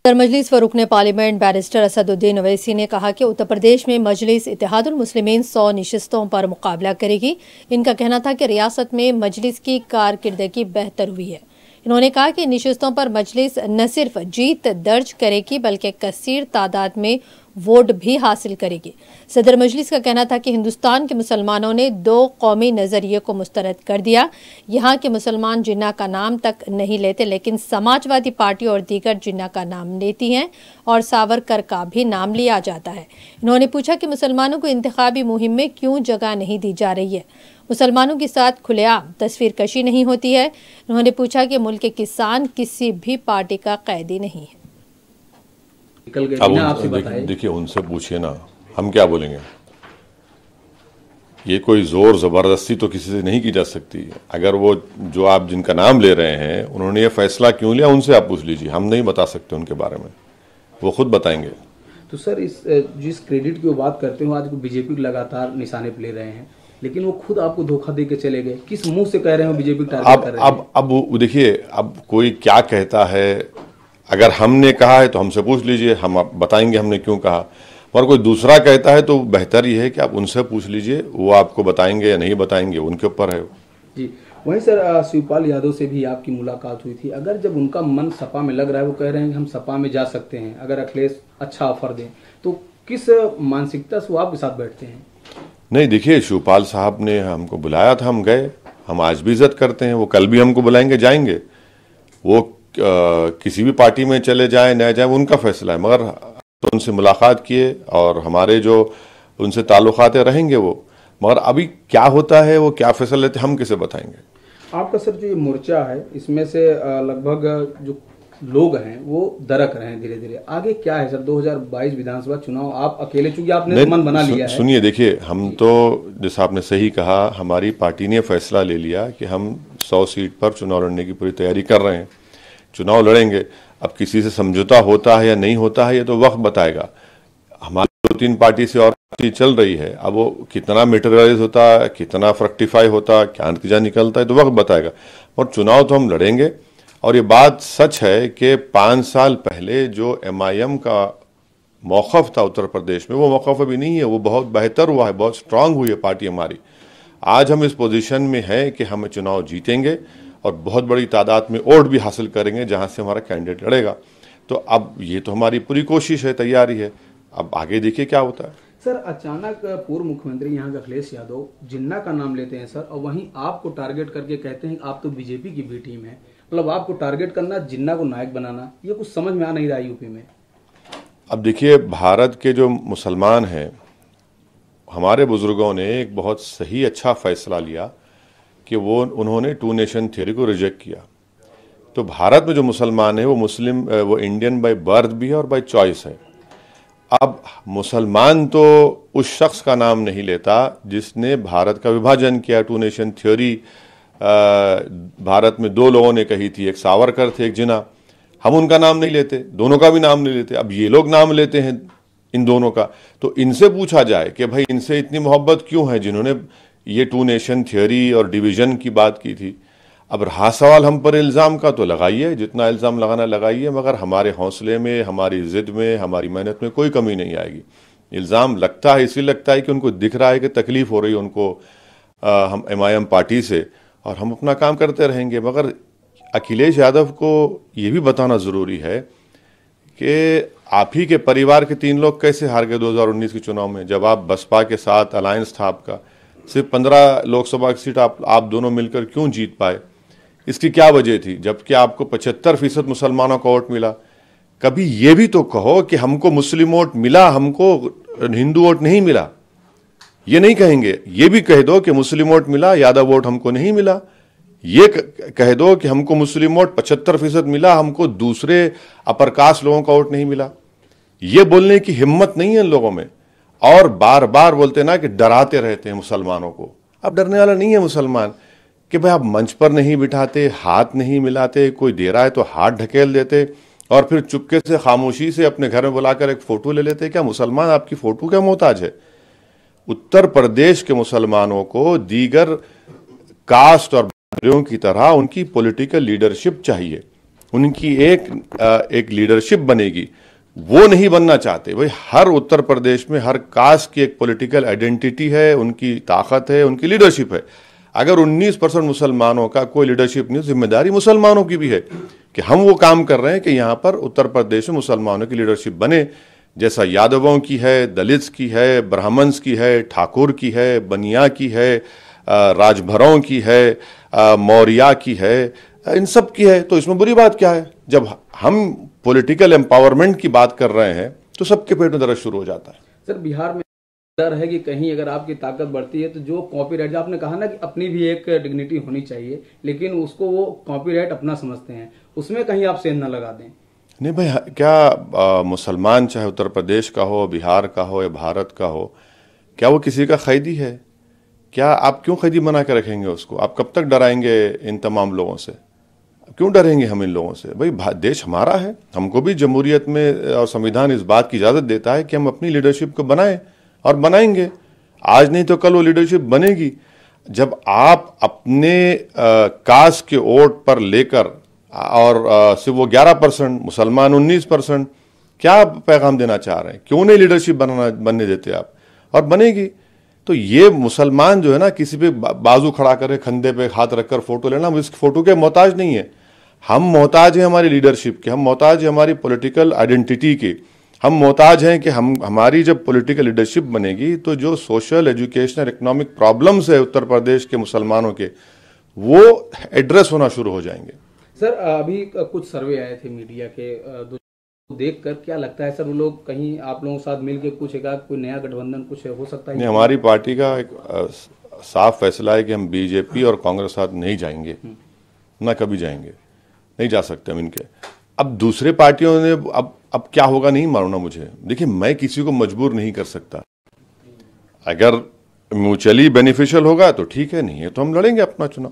सदर मजलिस व रुकने पार्लियामेंट बैरिस्टर असदुद्दीन ओवैसी ने कहा कि उत्तर प्रदेश में मजलिस इत्तेहादुल मुस्लिमीन 100 नशिस्तों पर मुकाबला करेगी। इनका कहना था कि रियासत में मजलिस की कारकर्दगी बेहतर हुई है। इन्होंने कहा कि नशिस्तों पर मजलिस न सिर्फ जीत दर्ज करेगी बल्कि कसीर तादाद में वोट भी हासिल करेगी। सदर मजलिस का कहना था कि हिंदुस्तान के मुसलमानों ने 2 कौमी नजरिए को मुस्तरद कर दिया। यहाँ के मुसलमान जिन्ना का नाम तक नहीं लेते, लेकिन समाजवादी पार्टी और दीगर जिन्ना का नाम लेती हैं और सावरकर का भी नाम लिया जाता है। इन्होंने पूछा कि मुसलमानों को इंतखाबी मुहिम में क्यों जगह नहीं दी जा रही है। मुसलमानों के साथ खुलेआम तस्वीर कशी नहीं होती है। उन्होंने पूछा कि मुल्क के किसान किसी भी पार्टी का कैदी नहीं है। अब देखिए, उनसे पूछिए ना, हम क्या बोलेंगे। ये कोई जोर जबरदस्ती तो किसी से नहीं की जा सकती। अगर वो जो आप जिनका नाम ले रहे हैं उन्होंने ये फैसला क्यों लिया, उनसे आप पूछ लीजिए। हम नहीं बता सकते उनके बारे में, वो खुद बताएंगे। तो सर, जिस क्रेडिट की वो बात करते हो, आज बीजेपी को लगातार निशाने पे ले रहे हैं, लेकिन वो खुद आपको धोखा दे के चले गए। किस मुंह से कह रहे हैं बीजेपी टारगेट कर रहे हैं? अब देखिए, अब कोई क्या कहता है, अगर हमने कहा है तो हमसे पूछ लीजिए, हम बताएंगे हमने क्यों कहा। और कोई दूसरा कहता है तो बेहतर ही है कि आप उनसे पूछ लीजिए, वो आपको बताएंगे या नहीं बताएंगे, उनके ऊपर है जी। वहीं सर, शिवपाल यादव से भी आपकी मुलाकात हुई थी। अगर जब उनका मन सपा में लग रहा है, वो कह रहे हैं कि हम सपा में जा सकते हैं अगर अखिलेश अच्छा ऑफर दें, तो किस मानसिकता से वो आपके साथ बैठते हैं? नहीं, देखिए, शिवपाल साहब ने हमको बुलाया था, हम गए। हम आज भी इज्जत करते हैं, वो कल भी हमको बुलाएंगे, जाएंगे। वो किसी भी पार्टी में चले जाएं न जाएं, उनका फैसला है। मगर तो उनसे मुलाकात किए और हमारे जो उनसे ताल्लुकात रहेंगे वो। मगर अभी क्या होता है, वो क्या फैसला लेते, हम किसे बताएंगे। आपका सर जो ये मोर्चा है, इसमें से लगभग जो लोग हैं वो दरक रहे हैं धीरे धीरे। आगे क्या है सर? 2022 विधानसभा चुनाव आप अकेले, चूंकि आपने मन बना लिया है। सुनिए, देखिए, हम तो जैसा आपने सही कहा, हमारी पार्टी ने फैसला ले लिया कि हम 100 सीट पर चुनाव लड़ने की पूरी तैयारी कर रहे हैं, चुनाव लड़ेंगे। अब किसी से समझौता होता है या नहीं होता है, ये तो वक्त बताएगा। हमारी 2-3 पार्टी से और चल रही है, अब वो कितना मटेरियलाइज होता है, कितना फ्रक्टिफाई होता है, क्या नतीजा निकलता है, तो वक्त बताएगा। और चुनाव तो हम लड़ेंगे। और ये बात सच है कि 5 साल पहले जो MIM का मौक़िफ़ था उत्तर प्रदेश में, वो मौक़िफ़ अभी नहीं है, वो बहुत बेहतर हुआ है, बहुत स्ट्रांग हुई है पार्टी हमारी। आज हम इस पोजीशन में हैं कि हम चुनाव जीतेंगे और बहुत बड़ी तादाद में वोट भी हासिल करेंगे जहां से हमारा कैंडिडेट लड़ेगा। तो अब ये तो हमारी पूरी कोशिश है, तैयारी है। अब आगे देखिए क्या होता है। सर, अचानक पूर्व मुख्यमंत्री यहाँ का अखिलेश यादव जिन्ना का नाम लेते हैं सर, और वहीं आपको टारगेट करके कहते हैं आप तो बीजेपी की बी टीम है। मतलब आपको टारगेट करना, जिन्ना को नायक बनाना, ये कुछ समझ में आ नहीं रहा यूपी में। अब देखिए, भारत के जो मुसलमान हैं, हमारे बुजुर्गों ने एक बहुत सही अच्छा फैसला लिया कि उन्होंने 2 नेशन थ्योरी को रिजेक्ट किया। तो भारत में जो मुसलमान है वो मुस्लिम, वो इंडियन बाय बर्थ भी है और बाय चॉइस है। अब मुसलमान तो उस शख्स का नाम नहीं लेता जिसने भारत का विभाजन किया। 2 नेशन थ्योरी भारत में 2 लोगों ने कही थी, एक सावरकर थे, एक जिन्ना। हम उनका नाम नहीं लेते, दोनों का भी नाम नहीं लेते। अब ये लोग नाम लेते हैं इन दोनों का। तो इनसे पूछा जाए कि भाई इनसे इतनी मोहब्बत क्यों है जिन्होंने ये 2 नेशन थ्योरी और डिवीजन की बात की थी। अब रहा सवाल हम पर इल्ज़ाम का, तो लगाइए, जितना इल्ज़ाम लगाना लगाइए, मगर हमारे हौसले में, हमारी ज़िद में, हमारी मेहनत में कोई कमी नहीं आएगी। इल्ज़ाम लगता है इसलिए लगता है कि उनको दिख रहा है कि तकलीफ़ हो रही है उनको हम MIM पार्टी से, और हम अपना काम करते रहेंगे। मगर अखिलेश यादव को ये भी बताना ज़रूरी है कि आप ही के परिवार के 3 लोग कैसे हार गए 2019 के चुनाव में, जब आप बसपा के साथ अलायंस था आपका। सिर्फ 15 लोकसभा की सीट आप दोनों मिलकर क्यों जीत पाए? इसकी क्या वजह थी, जबकि आपको 75% मुसलमानों का वोट मिला? कभी ये भी तो कहो कि हमको मुस्लिम वोट मिला, हमको हिंदू वोट नहीं मिला। ये नहीं कहेंगे। ये भी कह दो कि मुस्लिम वोट मिला, यादव वोट हमको नहीं मिला। ये कह दो कि हमको मुस्लिम वोट 75% मिला, हमको दूसरे अपर कास्ट लोगों का वोट नहीं मिला। ये बोलने की हिम्मत नहीं है इन लोगों में। और बार बार बोलते ना कि डराते रहते हैं मुसलमानों को। अब डरने वाला नहीं है मुसलमान कि भाई आप मंच पर नहीं बिठाते, हाथ नहीं मिलाते, कोई दे रहा है तो हाथ ढकेल देते और फिर चुपके से खामोशी से अपने घर में बुलाकर एक फोटो ले लेते। क्या मुसलमान आपकी फोटो का मोहताज है? उत्तर प्रदेश के मुसलमानों को दीगर कास्ट और की तरह उनकी पॉलिटिकल लीडरशिप चाहिए। उनकी एक लीडरशिप बनेगी, वो नहीं बनना चाहते। भाई हर उत्तर प्रदेश में हर कास्ट की एक पॉलिटिकल आइडेंटिटी है, उनकी ताकत है, उनकी लीडरशिप है। अगर 19% मुसलमानों का कोई लीडरशिप नहीं, जिम्मेदारी मुसलमानों की भी है कि हम वो काम कर रहे हैं कि यहाँ पर उत्तर प्रदेश में मुसलमानों की लीडरशिप बने, जैसा यादवों की है, दलित्स की है, ब्राह्मण्स की है, ठाकुर की है, बनिया की है, राजभरों की है, मौर्या की है, इन सब की है। तो इसमें बुरी बात क्या है? जब हम पॉलिटिकल एम्पावरमेंट की बात कर रहे हैं तो सबके पेट में दर्द शुरू हो जाता है। सर, बिहार में डर है कि कहीं अगर आपकी ताकत बढ़ती है तो जो कॉपीराइट, जो आपने कहा ना कि अपनी भी एक डिग्निटी होनी चाहिए, लेकिन उसको वो कॉपीराइट अपना समझते हैं, उसमें कहीं आप सेंध न लगा दें। नहीं भाई, क्या मुसलमान चाहे उत्तर प्रदेश का हो, बिहार का हो या भारत का हो, क्या वो किसी का कैदी है? क्या आप क्यों कैदी बना के रखेंगे उसको? आप कब तक डराएंगे इन तमाम लोगों से? क्यों डरेंगे हम इन लोगों से? भाई देश हमारा है, हमको भी जमहूरियत में और संविधान इस बात की इजाज़त देता है कि हम अपनी लीडरशिप को बनाएं और बनाएंगे। आज नहीं तो कल वो लीडरशिप बनेगी। जब आप अपने कास्ट के वोट पर लेकर और सिर्फ वो 11%, मुसलमान 19%, क्या पैगाम देना चाह रहे हैं? क्यों नहीं लीडरशिप बनने देते आप? और बनेगी। तो ये मुसलमान जो है ना, किसी पे बाजू खड़ा करे, कंधे पे हाथ रखकर फोटो लेना, हम इस फोटो के मोहताज नहीं है। हम मोहताज हैं हमारी लीडरशिप के, हम मोहताज हैं हमारी पॉलिटिकल आइडेंटिटी के, हम मोहताज हैं कि हमारी जब पॉलिटिकल लीडरशिप बनेगी तो जो सोशल, एजुकेशनल, इकोनॉमिक प्रॉब्लम्स है उत्तर प्रदेश के मुसलमानों के, वो एड्रेस होना शुरू हो जाएंगे। सर, अभी कुछ सर्वे आए थे मीडिया के, देखकर क्या लगता है सर, वो लोग कहीं आप लोगों के साथ मिलकर कुछ कोई नया गठबंधन कुछ हो सकता है? नहीं, हमारी पार्टी का एक साफ फैसला है कि हम बीजेपी और कांग्रेस साथ नहीं जाएंगे, ना कभी जाएंगे, नहीं जा सकते हम इनके। अब दूसरे पार्टियों ने अब क्या होगा नहीं मालूम ना मुझे। देखिए, मैं किसी को मजबूर नहीं कर सकता। अगर म्यूचुअली बेनिफिशियल होगा तो ठीक है, नहीं है तो हम लड़ेंगे अपना चुनाव।